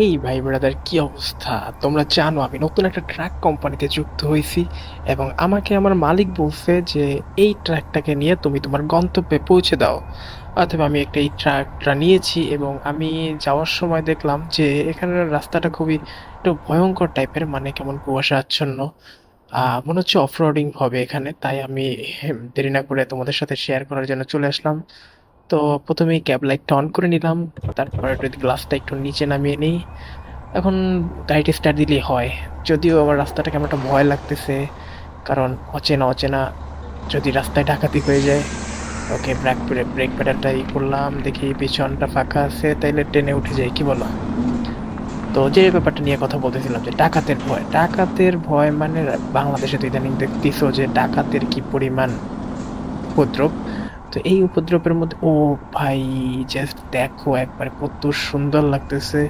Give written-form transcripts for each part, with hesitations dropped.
এই ভাই ব্রাদার, কি অবস্থা? তোমরা জানো আমি নতুন একটা ট্রাক কোম্পানিতে যুক্ত হয়েছি এবং আমাকে আমার মালিক বলছে যে এই ট্রাকটাকে নিয়ে তুমি তোমার গন্তব্যে পৌঁছে দাও। অথবা আমি একটা এই ট্রাকটা নিয়েছি এবং আমি যাওয়ার সময় দেখলাম যে এখানের রাস্তাটা খুবই একটু ভয়ঙ্কর টাইপের, মানে কেমন কুয়াশা আচ্ছন্ন। মনে হচ্ছে অফরোডিং হবে এখানে, তাই আমি দেরি না করে তোমাদের সাথে শেয়ার করার জন্য চলে আসলাম। তো প্রথমেই ক্যাব লাইটটা অন করে নিলাম, তারপরে একটু গ্লাসটা একটু নিচে নামিয়ে নিই। এখন গাড়িটা স্টার্ট দিলেই হয়। যদিও আমার রাস্তাটা কেমন একটা ভয় লাগতেছে, কারণ অচেনা অচেনা যদি রাস্তায় ডাকাতি হয়ে যায়। ওকে, ব্রেক প্যাডালটা করলাম, দেখি পিছনটা ফাঁকা আছে, তাইলে টেনে উঠে যাই, কি বলো? তো যে ব্যাপারটা নিয়ে কথা বলতেছিলাম, যে ডাকাতের ভয় মানে বাংলাদেশে তো ইদানিং দেখতেছো যে ডাকাতের কি পরিমাণ উপদ্রব। তো এই উপদ্রবের মধ্যে ভাই, জাস্ট দেখো একবার কত সুন্দর লাগতেছে।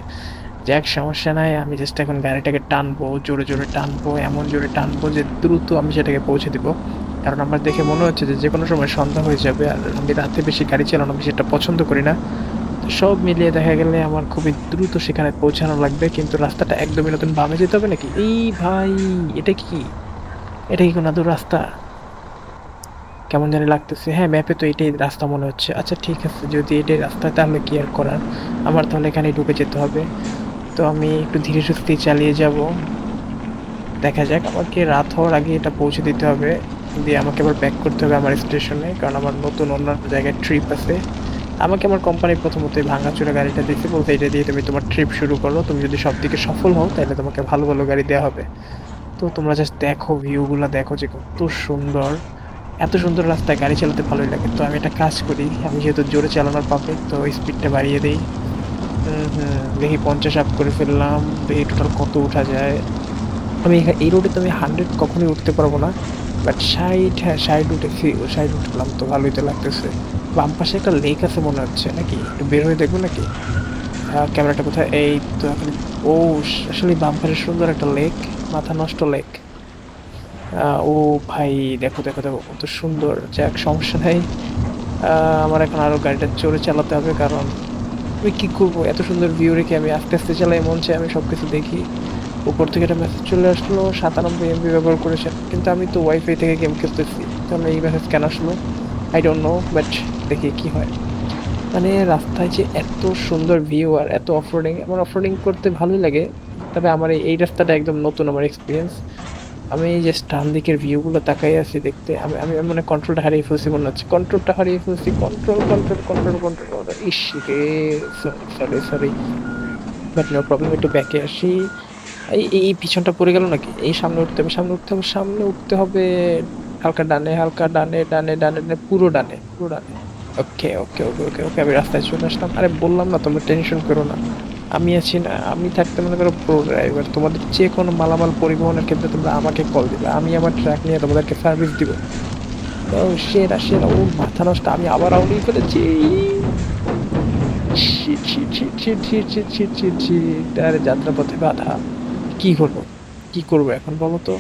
যাক, সমস্যা নাই, আমি জাস্ট এখন গাড়িটাকে টানবো, জোরে জোরে টানবো, এমন জোরে টানবো যে দ্রুত আমি সেটাকে পৌঁছে দিব। কারণ আমার দেখে মনে হচ্ছে যে যে কোনো সময় সন্ধ্যা হয়ে যাবে, আর আমি রাতে বেশি গাড়ি চালানো বেশি একটা পছন্দ করি না। তো সব মিলিয়ে দেখা গেলে আমার খুবই দ্রুত সেখানে পৌঁছানো লাগবে, কিন্তু রাস্তাটা একদমই নতুন, বামে যেতে হবে নাকি? এই ভাই, এটা কি এটা কি কোনো দূর রাস্তা? কেমন জানি লাগতেছে। হ্যাঁ, ম্যাপে তো এটাই রাস্তা মনে হচ্ছে। আচ্ছা ঠিক আছে, যদি এটাই রাস্তা তাহলে কি আর করার, আমার তাহলে এখানেই ঢুকে যেতে হবে। তো আমি একটু ধীরে সুস্থেই চালিয়ে যাব। দেখা যাক, আমাকে রাত হওয়ার আগে এটা পৌঁছে দিতে হবে, দিয়ে আমাকে আবার ব্যাক করতে হবে আমার স্টেশনে, কারণ আমার নতুন অন্যান্য জায়গায় ট্রিপ আছে। আমাকে আমার কোম্পানি প্রথমত এই ভাঙাচোরা গাড়িটা দিতে বলতে, এটা দিয়ে তুমি তোমার ট্রিপ শুরু করো, তুমি যদি সব দিকে সফল হও তাহলে তোমাকে ভালো ভালো গাড়ি দেওয়া হবে। তো তোমরা জাস্ট দেখো, ভিউগুলো দেখো যে কত সুন্দর। এত সুন্দর রাস্তায় গাড়ি চালাতে ভালোই লাগে। তো আমি একটা কাজ করি, আমি যেহেতু জোরে চালানোর পাবলিক, তো স্পিডটা বাড়িয়ে দিই। দেখি 50 আপ করে ফেললাম, দেখি টোটাল কত উঠা যায়। আমি এই রোডে তো আমি 100 কখনোই উঠতে পারবো না, বাট 60, হ্যাঁ 60 উঠেছি, 60 উঠলাম, তো ভালোই তো লাগতেছে। বাম পাশে একটা লেক আছে মনে হচ্ছে, নাকি একটু বের হয়ে দেখবো নাকি? ক্যামেরাটা কোথায়? এই তো এখন। ও, আসলে বাম পাশে সুন্দর একটা লেক, মাথা নষ্ট লেক। ও ভাই, দেখো দেখো দেখো কত সুন্দর। যাক, সমস্যা নাই। আমার এখন আরো গাড়িটা জোরে চালাতে হবে, কারণ আমি কি করবো, এত সুন্দর ভিউ রেখে আমি আস্তে আস্তে চালাই, মন চাই আমি সবকিছু দেখি। উপর থেকে একটা মেসেজ চলে আসলো, 97 MB ব্যবহার করেছেন, কিন্তু আমি তো ওয়াইফাই থেকে গেম খেলতেছি, তাহলে এই মেসেজ কেন আসলো? আই ডোন্ট নো, বাট দেখি কি হয়। মানে রাস্তায় যে এত সুন্দর ভিউ আর এত অফরোডিং, আমার অফরোডিং করতে ভালোই লাগে। তবে আমার এই রাস্তাটা একদম নতুন আমার এক্সপিরিয়েন্স। আমি এই যে ডান দিকের ভিউ গুলো তাকাই আছি দেখতে, আমি আমি আমি মানে কন্ট্রোলটা হারিয়ে ফেলছি মনে হচ্ছে, কন্ট্রোলটা হারিয়ে ফেলছি, কন্ট্রোল কন্ট্রোল কন্ট্রোল কন্ট্রোল। ইস রে, sorry sorry sorry, but no problem, একটু ব্যাকে আসি। এই পিছনটা পড়ে গেল নাকি? এই সামনে উঠতে হবে, সামনে উঠতে হবে, সামনে উঠতে হবে। হালকা ডানে, হালকা ডানে, ডানে ডানে ডানে, পুরো ডানে, পুরো ডানে। ওকে ওকে ওকে ওকে ওকে, আমি রাস্তায় চলে আসলাম। আরে বললাম না, তোমরা টেনশন করো না, আমি আছি না। আমি থাকতে মনে করো প্রো ড্রাইভার, তোমাদের যে কোনো মালামাল পরিবহনের ক্ষেত্রে তোমরা আমাকে কল দিবে, আমি আমার ট্রাক নিয়ে তোমাদেরকে সার্ভিস দিব। ও সেরা সেরা, ও মাথা নষ্ট, আমি আবার আউলিয়ে ফেলেছি। Shit shit shit shit shit shit shit shit shit, আরে যাত্রাপথে বাধা। কি করবো, কি করবো এখন বলো তো?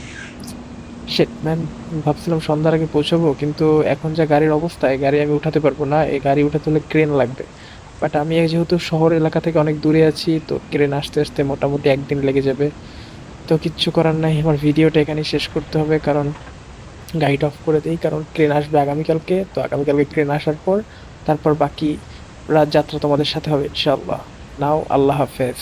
শিট ম্যান, ভাবছিলাম সন্ধ্যার আগে পৌঁছাবো, কিন্তু এখন যা গাড়ির অবস্থা, এই গাড়ি আমি উঠাতে পারবো না, এই গাড়ি উঠাতে হলে ক্রেন লাগবে। বাট আমি যেহেতু শহর এলাকা থেকে অনেক দূরে আছি, তো ক্রেন আসতে আসতে মোটামুটি একদিন লেগে যাবে। তো কিচ্ছু করার নাই, আমার ভিডিওটা এখানেই শেষ করতে হবে, কারণ গাড়িটা অফ করে দিই, কারণ ট্রেন আসবে আগামীকালকে। তো আগামীকালকে ট্রেন আসার পর তারপর বাকি রাত যাত্রা তোমাদের সাথে হবে ইনশাআল্লাহ। নাও, আল্লাহ হাফেজ।